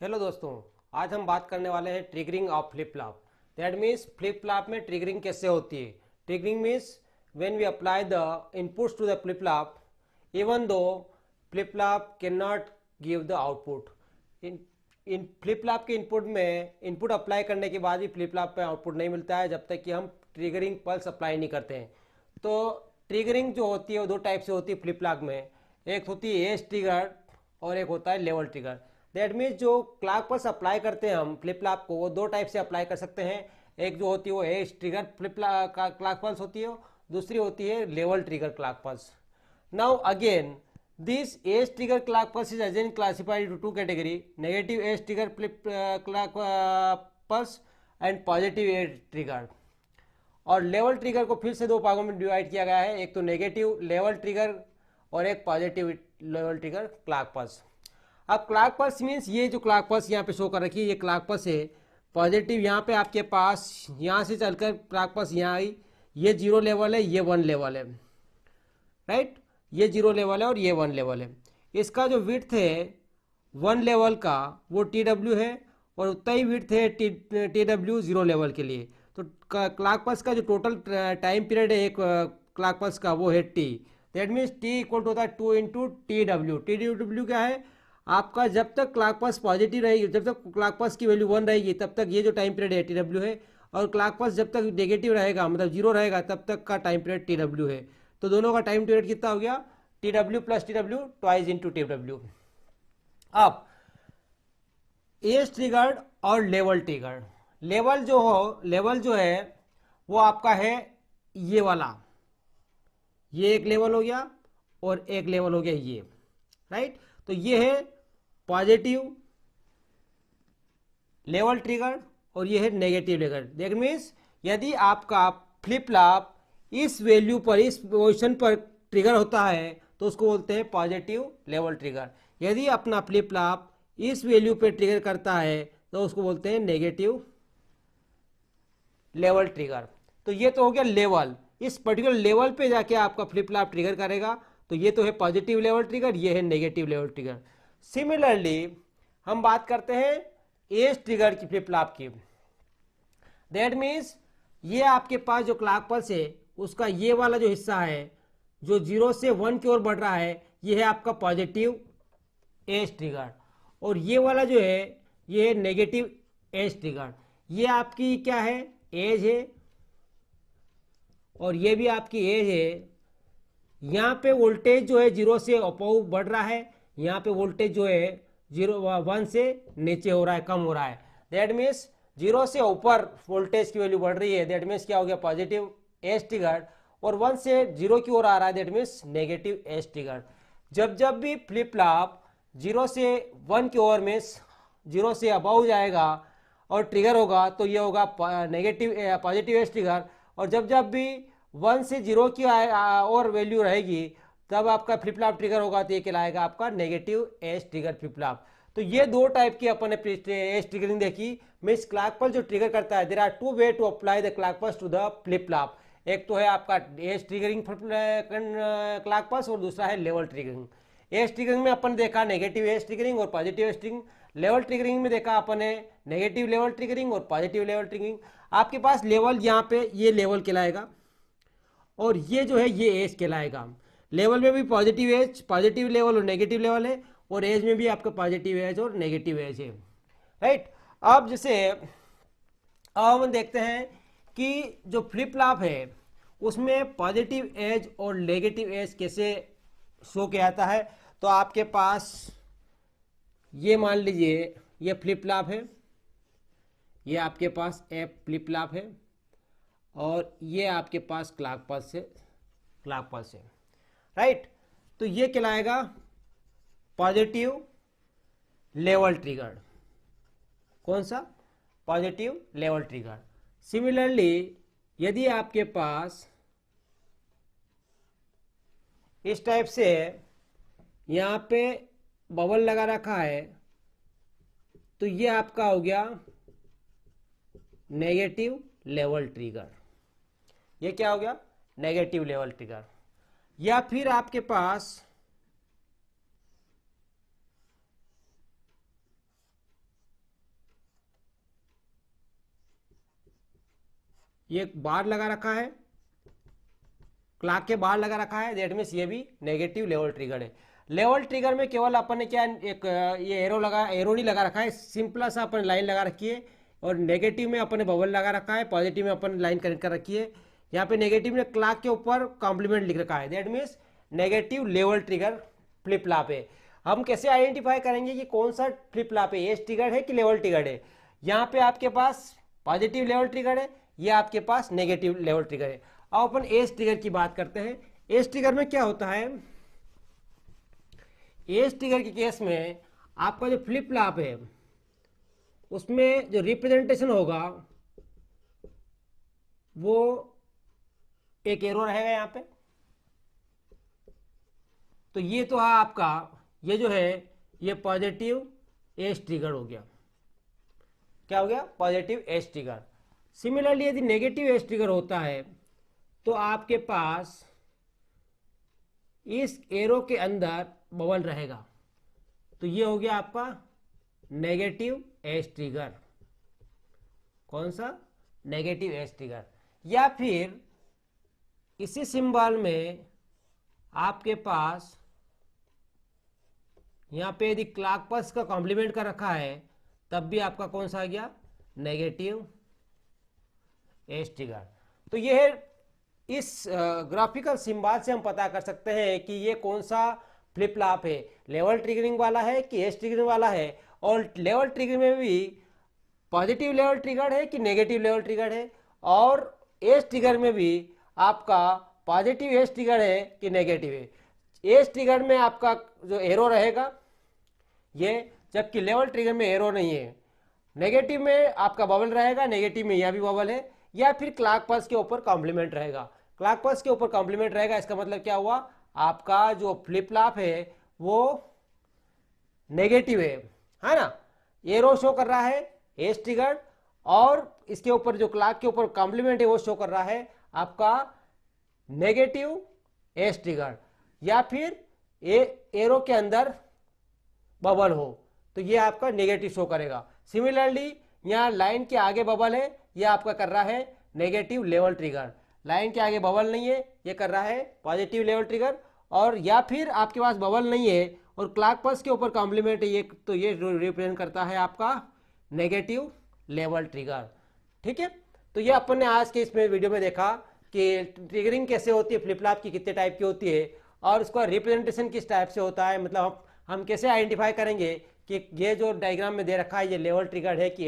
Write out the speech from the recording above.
Hello दोस्तों, आज हम बात करने वाले हैं triggering of flip flop. That means flip flop में ट्रिगरिंग कैसे होती है। Triggering means when we apply the inputs to the flip flop even though flip flop can not give the output. इन फ्लिप फ्लॉप के input में input apply करने के बाद भी फ्लिप फ्लॉप पे आउटपुट नहीं मिलता है जब तक कि हम ट्रिगरिंग पल्स अप्लाई नहीं करते हैं। तो ट्रिगरिंग जो होती है वो दो टाइप से होती है फ्लिप फ्लॉप में। एक होती है एज ट्रिगर और एक होता है लेवल ट्रिगर। दैट मीन्स जो क्लॉक पल्स अप्लाई करते हैं हम फ्लिप फ्लॉप को, वो दो टाइप से अप्लाई कर सकते हैं। एक जो होती है वो edge trigger flip clock pulse होती है, दूसरी होती है level trigger clock pulse. Now again this edge trigger clock pulse is again classified to two category, negative edge trigger flip clock pulse and positive edge trigger. और level trigger को फिर से दो भागों में डिवाइड किया गया है, एक तो नेगेटिव लेवल ट्रिगर और एक positive level trigger clock pulse. अब क्लॉक पल्स मीन्स ये जो क्लॉक पल्स यहाँ पे शो कर रखी है ये क्लॉक पल्स है पॉजिटिव। यहाँ पे आपके पास यहाँ से चलकर क्लॉक पल्स यहाँ आई, ये 0 लेवल है, ये 1 लेवल है, राइट। ये 0 लेवल है और ये 1 लेवल है। इसका जो विड्थ है 1 लेवल का वो TW है और उतना ही विड्थ है TW 0 लेवल के लिए। तो क्लॉक पल्स का जो टोटल टाइम पीरियड है एक क्लॉक पल्स का वो है T। That means T equal to होता है 2 इंटू TW। TW क्या है आपका, जब तक क्लॉक पल्स पॉजिटिव रहेगी, जब तक क्लॉक पल्स की वैल्यू 1 रहेगी तब तक ये जो टाइम पीरियड है TW है, और क्लॉक पल्स जब तक नेगेटिव रहेगा मतलब 0 रहेगा तब तक का टाइम पीरियड TW है। तो दोनों का टाइम पीरियड कितना हो गया, TW plus TW twice into TW। अब एज ट्रिगर्ड और लेवल ट्रिगर्ड। लेवल जो है वो आपका है ये वाला, ये एक लेवल हो गया और एक लेवल हो गया ये, राइट। तो ये है पॉजिटिव लेवल ट्रिगर और ये है नेगेटिव ट्रिगर। दैट मीन्स यदि आपका फ्लिप फ्लॉप इस वैल्यू पर, इस पोजिशन पर ट्रिगर होता है तो उसको बोलते हैं पॉजिटिव लेवल ट्रिगर। यदि अपना फ्लिप फ्लॉप इस वैल्यू पे ट्रिगर करता है तो उसको बोलते हैं नेगेटिव लेवल ट्रिगर। तो ये तो हो गया लेवल, इस पर्टिकुलर लेवल पे जाके आपका फ्लिप फ्लॉप ट्रिगर करेगा। तो ये तो है पॉजिटिव लेवल ट्रिगर, ये है नेगेटिव लेवल ट्रिगर। सिमिलरली हम बात करते हैं एज ट्रिगर की फ्लिप फ्लॉप की। दैट मीन्स ये आपके पास जो क्लॉक पल्स है उसका ये वाला जो हिस्सा है जो 0 से 1 की ओर बढ़ रहा है ये है आपका पॉजिटिव एज ट्रिगर, और ये वाला जो है ये है नेगेटिव एज ट्रिगर। ये आपकी क्या है, एज है, और ये भी आपकी एज है। यहाँ पे वोल्टेज जो है 0 से अपोव बढ़ रहा है, यहाँ पे वोल्टेज जो है 1 से नीचे हो रहा है, कम हो रहा है। दैट मीन्स 0 से ऊपर वोल्टेज की वैल्यू बढ़ रही है, दैट मीन्स क्या हो गया पॉजिटिव एज ट्रिगर, और 1 से 0 की ओर आ रहा है, that means negative edge trigger. जब जब भी फ्लिप फ्लॉप 0 से 1 की ओर मीन्स 0 से अबाउ जाएगा और ट्रिगर होगा तो ये होगा नेगेटिव पॉजिटिव एज ट्रिगर, और जब जब भी 1 से 0 की और वैल्यू रहेगी तब आपका फ्लिप फ्लॉप ट्रिगर होगा तो ये कहलाएगा आपका negative edge trigger flip flop. तो ये दो टाइप की अपन ने एज ट्रिगरिंग देखी। मीन्स क्लॉक पल्स जो ट्रिगर करता है, there are two way to apply the clock pulse to the flip flop. एक तो है आपका एज ट्रिगरिंग क्लॉक पल्स और दूसरा है लेवल ट्रिगरिंग। एज ट्रिगरिंग में अपन देखा नेगेटिव एज ट्रिगरिंग और positive edge triggering. Level triggering में देखा अपन ने नेगेटिव लेवल ट्रिगरिंग और पॉजिटिव लेवल ट्रिगरिंग। आपके पास लेवल यहाँ पे ये लेवल कहलाएगा और ये जो है ये एज कहलाएगा। लेवल में भी पॉजिटिव लेवल और नेगेटिव लेवल है, और एज में भी आपका पॉजिटिव एज और नेगेटिव एज है, राइट। अब जैसे अब हम देखते हैं कि जो फ्लिप फ्लॉप है उसमें पॉजिटिव एज और नेगेटिव एज कैसे शो किया जाता है। तो आपके पास ये मान लीजिए ये फ्लिप फ्लॉप है, ये आपके पास एफ फ्लिप फ्लॉप है, और ये आपके पास क्लॉक पल्स है, राइट। तो ये कहलाएगा पॉजिटिव लेवल ट्रिगर। कौन सा, पॉजिटिव लेवल ट्रिगर। सिमिलरली यदि आपके पास इस टाइप से यहाँ पे बबल लगा रखा है तो ये आपका हो गया नेगेटिव लेवल ट्रिगर। ये क्या हो गया, नेगेटिव लेवल ट्रिगर। या फिर आपके पास ये एक बार लगा रखा है, क्लॉक के बाहर लगा रखा है, दैट मीन्स ये भी नेगेटिव लेवल ट्रिगर है। लेवल ट्रिगर में केवल अपन ने क्या एक ये एरो नहीं लगा रखा है, सिंपल सा अपन लाइन लगा रखी है, और नेगेटिव में अपन ने बबल लगा रखा है, पॉजिटिव में अपन लाइन कनेक्ट कर रखी है। यहाँ पे नेगेटिव में क्लॉक के ऊपर कॉम्प्लीमेंट लिख रखा है, that means negative level trigger flip flop है। हम कैसे आइडेंटिफाई करेंगे कि कौन सा फ्लिप फ्लॉप है, एज ट्रिगर है कि लेवल ट्रिगर है। यहाँ पे आपके पास पॉजिटिव लेवल ट्रिगर है, ये आपके पास नेगेटिव लेवल ट्रिगर है। अब अपन एज ट्रिगर की बात करते हैं। एज ट्रिगर में क्या होता है, एज ट्रिगर के केस में आपका जो फ्लिप फ्लॉप है उसमें जो रिप्रेजेंटेशन होगा वो एक एरो रहेगा यहाँ पे। तो ये तो है आपका, ये जो है ये पॉजिटिव एज ट्रिगर हो गया। क्या हो गया, पॉजिटिव एज ट्रिगर। सिमिलरली यदि नेगेटिव एज ट्रिगर होता है तो आपके पास इस एरो के अंदर बबल रहेगा, तो ये हो गया आपका नेगेटिव एज ट्रिगर। कौन सा, नेगेटिव एज ट्रिगर। या फिर इसी सिंबल में आपके पास यहां पे यदि क्लॉक पल्स का कॉम्प्लीमेंट कर रखा है तब भी आपका कौन सा आ गया, नेगेटिव एज ट्रिगर। तो ये है, इस ग्राफिकल सिंबल से हम पता कर सकते हैं कि ये कौन सा फ्लिप फ्लॉप है, लेवल ट्रिगरिंग वाला है कि एज ट्रिगरिंग वाला है। और लेवल ट्रिगर में भी पॉजिटिव लेवल ट्रिगर है कि नेगेटिव लेवल ट्रिगर है, और एज ट्रिगर में भी आपका पॉजिटिव एज ट्रिगर है कि नेगेटिव है। एज ट्रिगर में आपका जो एरो रहेगा ये, जबकि लेवल ट्रिगर में एरो नहीं है। नेगेटिव में आपका बबल रहेगा, नेगेटिव में यह भी बबल है। या फिर क्लॉक पल्स के ऊपर कॉम्प्लीमेंट रहेगा, क्लॉक पल्स के ऊपर कॉम्प्लीमेंट रहेगा। इसका मतलब क्या हुआ, आपका जो फ्लिप फ्लॉप है वो नेगेटिव है ना। एरो शो कर रहा है एज ट्रिगर, और इसके ऊपर जो क्लॉक के ऊपर कॉम्प्लीमेंट है वो शो कर रहा है आपका नेगेटिव एज ट्रिगर। या फिर एरो के अंदर बबल हो तो ये आपका नेगेटिव शो करेगा। सिमिलरली यहाँ लाइन के आगे बबल है, ये आपका कर रहा है नेगेटिव लेवल ट्रिगर। लाइन के आगे बबल नहीं है, ये कर रहा है पॉजिटिव लेवल ट्रिगर। और या फिर आपके पास बबल नहीं है और क्लॉक पल्स के ऊपर कॉम्प्लीमेंट है, ये तो ये रिप्रेजेंट करता है आपका नेगेटिव लेवल ट्रिगर। ठीक है, तो ये अपन ने आज के इसमें वीडियो में देखा कि ट्रिगरिंग कैसे होती है, फ्लिप फ्लॉप की कितने टाइप की होती है, और उसका रिप्रेजेंटेशन किस टाइप से होता है। मतलब हम कैसे आइडेंटिफाई करेंगे कि ये जो डायग्राम में दे रखा है ये लेवल ट्रिगर है कि